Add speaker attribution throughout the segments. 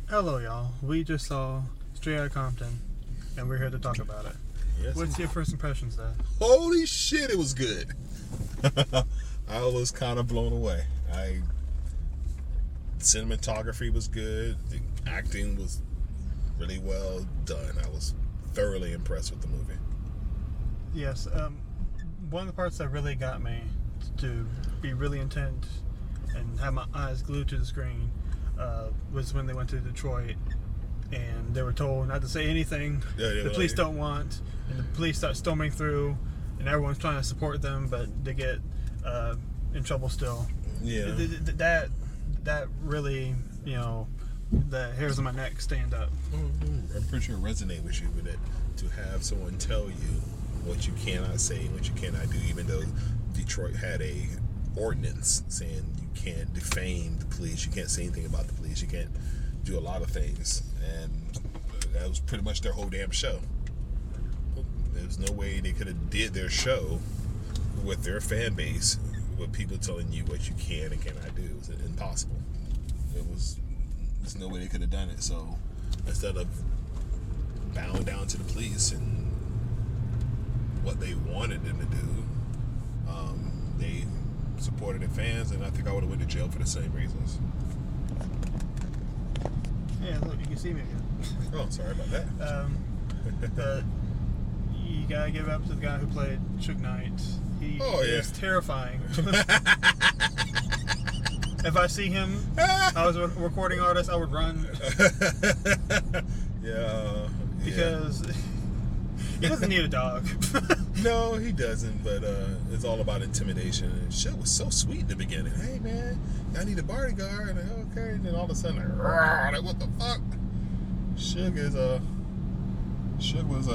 Speaker 1: Hello, y'all. We just saw Straight Outta Compton, and we're here to talk about it.
Speaker 2: Yes.
Speaker 1: What's your first impressions, Dad?
Speaker 2: Holy shit, it was good. I was kind of blown away. Cinematography was good. The acting was really well done. I was thoroughly impressed with the movie.
Speaker 1: Yes. One of the parts that really got me to be really intent and have my eyes glued to the screen was when they went to Detroit and they were told not to say anything. The police don't want, and the police start storming through, and everyone's trying to support them, but they get in trouble still.
Speaker 2: Yeah.
Speaker 1: That really, the hairs on my neck stand up.
Speaker 2: I'm pretty sure it resonates with you with it, to have someone tell you what you cannot say, what you cannot do, even though Detroit had a ordinance saying you can't defame the police, you can't say anything about the police, you can't do a lot of things, and that was pretty much their whole damn show. There's no way they could have did their show with their fan base with people telling you what you can and cannot do. It was impossible. There's no way they could have done it. So instead of bowing down to the police and what they wanted them to do, they supported their fans, and I think I would have went to jail for the same reasons.
Speaker 1: Yeah, look, you can see me again.
Speaker 2: Oh, sorry about that.
Speaker 1: But you gotta give up to the guy who played Suge Knight. He is terrifying. If I see him, I was a recording artist, I would run. Because he doesn't need a dog.
Speaker 2: No, he doesn't, but it's all about intimidation. And shit was so sweet in the beginning. Hey, man, I need a bodyguard. And okay, and then all of a sudden, like, what the fuck? Suge was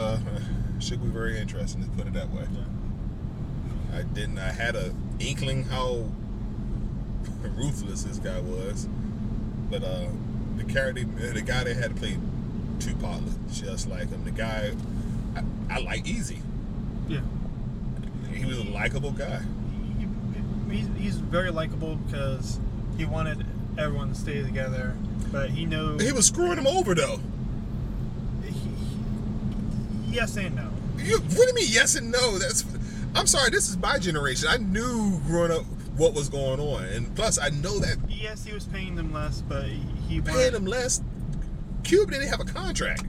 Speaker 2: very interesting, to put it that way. Yeah. I had a inkling how ruthless this guy was, but the guy that had to play Tupac looked just like him. The guy, I like Easy.
Speaker 1: Yeah.
Speaker 2: He was a likable guy.
Speaker 1: He's very likable because he wanted everyone to stay together, but he knows...
Speaker 2: He was screwing him over, though.
Speaker 1: Yes and no.
Speaker 2: What do you mean yes and no? I'm sorry, this is my generation. I knew growing up what was going on, and plus I know that...
Speaker 1: Yes, he was paying them less, but he
Speaker 2: paying them less? Cube didn't have a contract.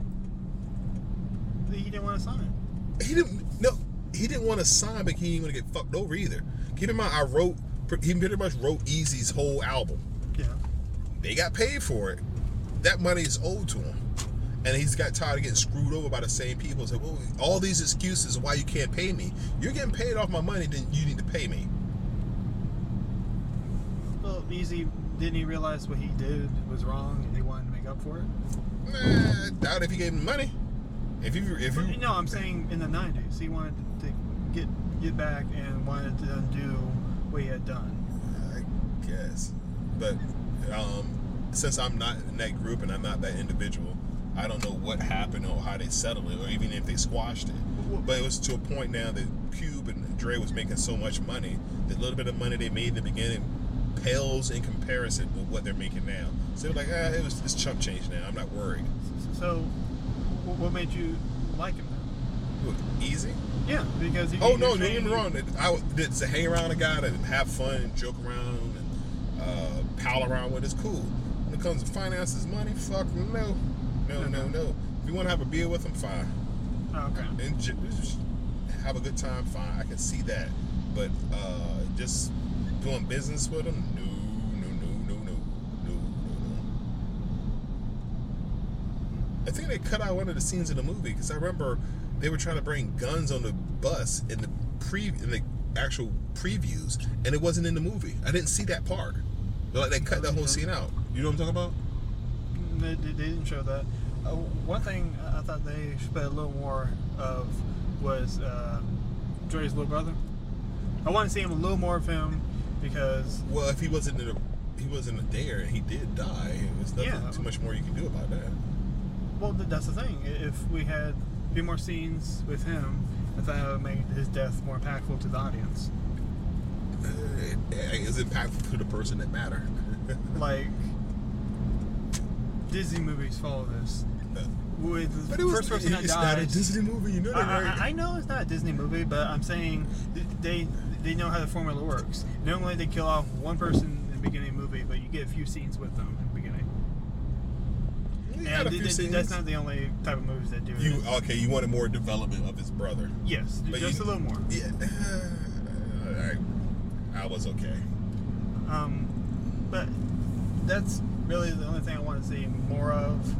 Speaker 1: He didn't want to sign.
Speaker 2: He didn't want to sign, but he didn't want to get fucked over either. Keep in mind, he pretty much wrote Eazy's whole album.
Speaker 1: Yeah.
Speaker 2: They got paid for it. That money is owed to him. And he's got tired of getting screwed over by the same people. So, well, all these excuses why you can't pay me. You're getting paid off my money, then you need to pay me.
Speaker 1: Well, Eazy, didn't he realize what he did was wrong and he wanted to make up for it?
Speaker 2: Nah, I doubt if he gave him money.
Speaker 1: No, I'm saying in the 90s, he wanted to get back and wanted to undo what he had done.
Speaker 2: I guess. But since I'm not in that group and I'm not that individual, I don't know what happened or how they settled it or even if they squashed it. But it was to a point now that Cube and Dre was making so much money, the little bit of money they made in the beginning pales in comparison with what they're making now. So they're like, it's chump change now. I'm not worried.
Speaker 1: So, what made you like him then?
Speaker 2: What, Easy?
Speaker 1: Yeah, because...
Speaker 2: No, don't get me wrong. I did to hang around a guy and have fun and joke around and pal around with is cool. When it comes to finances, money, fuck no. No. If you want to have a beer with him, fine.
Speaker 1: Oh, okay.
Speaker 2: And just have a good time, fine. I can see that. But just doing business with him, no. I think they cut out one of the scenes in the movie because I remember they were trying to bring guns on the bus in the actual previews, and it wasn't in the movie. I didn't see that part. They cut that whole scene out. You know what I'm talking about?
Speaker 1: They didn't show that. One thing I thought they should put a little more of was Dre's little brother. I want to see him a little more of him because...
Speaker 2: Well, if he wasn't there and he did die, there's nothing too much more you can do about that.
Speaker 1: Well, that's the thing. If we had a few more scenes with him, I thought it would make his death more impactful to the audience.
Speaker 2: It is impactful to the person that mattered.
Speaker 1: Like, Disney movies follow this. With
Speaker 2: But
Speaker 1: the first person that
Speaker 2: it's
Speaker 1: dies.
Speaker 2: not a Disney movie, you know that, right?
Speaker 1: I know it's not a Disney movie, but I'm saying they know how the formula works. Normally they kill off one person in the beginning of the movie, but you get a few scenes with them in the beginning. And that's not the only type of movies that do it.
Speaker 2: Okay, you wanted more development of his brother.
Speaker 1: Yes, but just a little more.
Speaker 2: Yeah, I was okay.
Speaker 1: But that's really the only thing I want to see more of.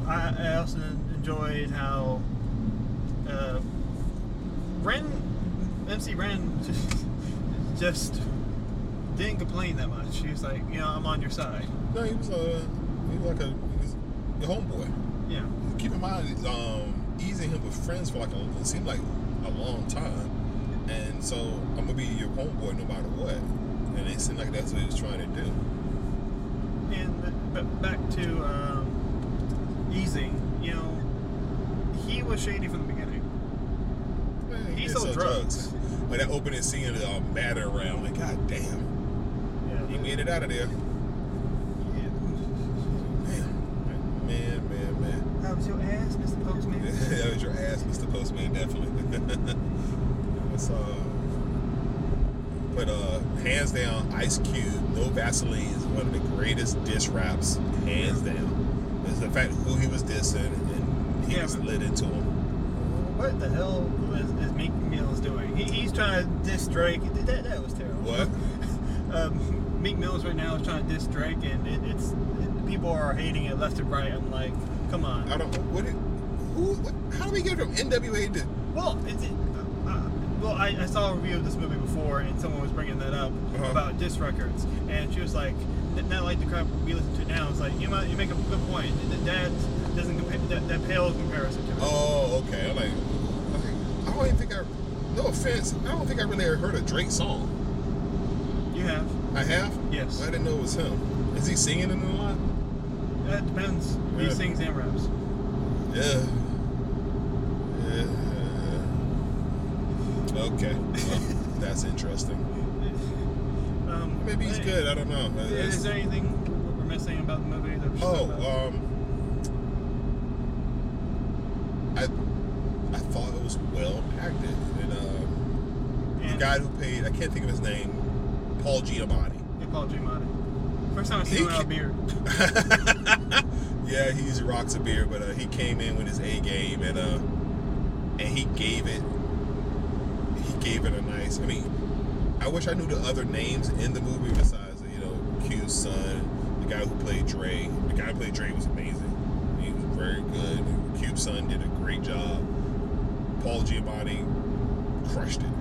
Speaker 1: I also enjoyed how MC Ren just didn't complain that much. He was like, I'm on your side.
Speaker 2: No, he was like a homeboy.
Speaker 1: Yeah.
Speaker 2: Keep in mind, easing him with friends for it seemed like a long time, and so I'm gonna be your homeboy no matter what. And it seemed like that's what he was trying to do.
Speaker 1: But back to easing, he was shady from the beginning.
Speaker 2: Man,
Speaker 1: he sold drugs.
Speaker 2: But that opening scene of the batter around, like, god damn.
Speaker 1: Yeah.
Speaker 2: He made it out of there.
Speaker 1: Yeah.
Speaker 2: Man.
Speaker 1: How was your ass, Mr. Postman?
Speaker 2: That was your ass, Mr. Postman, definitely. But hands down, Ice Cube, No Vaseline is one of the greatest diss raps, hands down. It's the fact who he was dissing, and he was lit into him.
Speaker 1: What the hell is Meek Mill's doing? He's trying to diss Drake. That was terrible.
Speaker 2: What?
Speaker 1: Meek Mill's right now is trying to diss Drake, and people are hating it left and right. I'm like, come on.
Speaker 2: I don't. How do we get from NWA to?
Speaker 1: Well, I saw a review of this movie before, and someone was bringing that up about diss records, and she was like, not like the crap we listen to now. It's like you make a good point. That doesn't compare. That pales in comparison to it.
Speaker 2: Oh, okay. I don't even think no offense, I don't think I really ever heard a Drake song.
Speaker 1: You have.
Speaker 2: I have?
Speaker 1: Yes.
Speaker 2: I didn't know it was him. Is he singing in a lot?
Speaker 1: That depends. He sings and raps.
Speaker 2: Yeah. Okay. Well, that's interesting. Maybe he's good. I don't know.
Speaker 1: Is there anything we're missing about the movie? That
Speaker 2: I thought it was well acted, and the guy who played, I can't think of his name, Paul Giamatti.
Speaker 1: Yeah, Paul Giamatti. First time I seen him without a beard.
Speaker 2: Yeah, he rocks a beard, but he came in with his A game, and he gave it a nice. I mean, I wish I knew the other names in the movie besides, Q's son, the guy who played Dre. The guy who played Dre was amazing. He was very good. Cube's son did a great job. Paul Giamatti crushed it.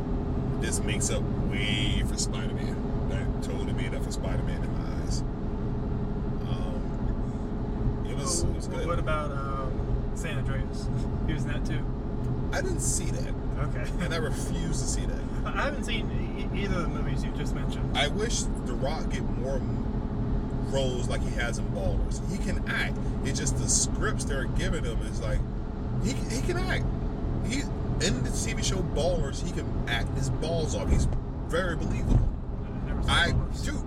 Speaker 2: This makes up way for Spider-Man. That totally made up for Spider-Man in my eyes. It was good.
Speaker 1: What about San Andreas? He was in that too.
Speaker 2: I didn't see that.
Speaker 1: Okay.
Speaker 2: And I refuse to see that.
Speaker 1: I haven't seen either of the movies you just mentioned.
Speaker 2: I wish The Rock get more roles like he has in Ballers. He can act. It's just the scripts they're giving him is like, he can act. He in the TV show Ballers, he can act his balls off. He's very believable. Dude,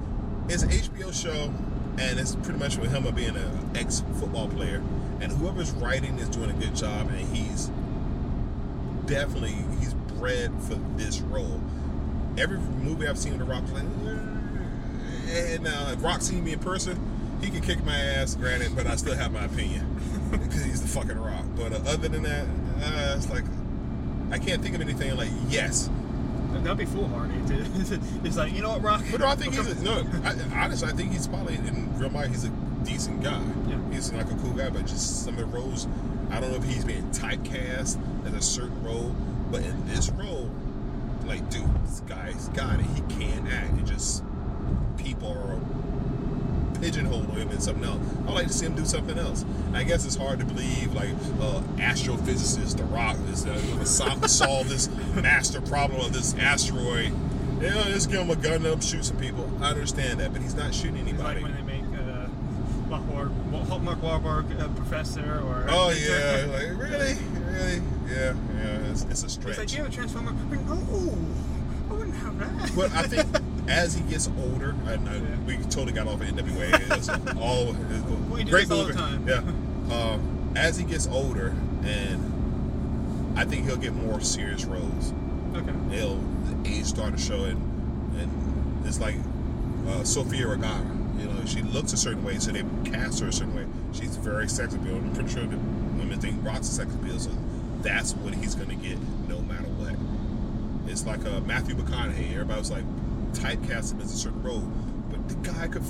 Speaker 2: it's an HBO show, and it's pretty much with him being an ex-football player, and whoever's writing is doing a good job, and he's bred for this role. Every movie I've seen with The Rock is like, and now if Rock seen me in person, he can kick my ass, granted, but I still have my opinion because he's the fucking Rock. But other than that, it's like I can't think of anything like yes.
Speaker 1: That'd be foolhardy. It's like, you know what, Rock?
Speaker 2: But no, I think honestly, I think he's probably in real life he's a decent guy.
Speaker 1: Yeah.
Speaker 2: He's like a cool guy, but just some of the roles, I don't know if he's being typecast as a certain role, but in this role, like, dude, this guy's got it. He can act. It just people are pigeonholing him in something else. I'd like to see him do something else. I guess it's hard to believe, like, astrophysicist, The Rock, is going to solve this master problem of this asteroid. Just give him a gun and let him shoot some people. I understand that, but he's not shooting anybody.
Speaker 1: It's like when they make Mark Wahlberg professor or...
Speaker 2: Oh, yeah. Like, really? Yeah. It's a stretch.
Speaker 1: It's like, you have a Transformer? No, I wouldn't have that.
Speaker 2: But I think as he gets older, we totally got off of NWA. It was all
Speaker 1: We do
Speaker 2: great
Speaker 1: this all
Speaker 2: movie.
Speaker 1: the time.
Speaker 2: Yeah. As he gets older, and I think he'll get more serious roles.
Speaker 1: Okay.
Speaker 2: The age start to show, and it's like Sofia Vergara. You know, she looks a certain way, so they cast her a certain way. She's very sex appeal. I'm pretty sure that women think Rock's a sex appeal, so that's what he's gonna get no matter what. It's like Matthew McConaughey. Everybody was like typecast him as a certain role, but the guy could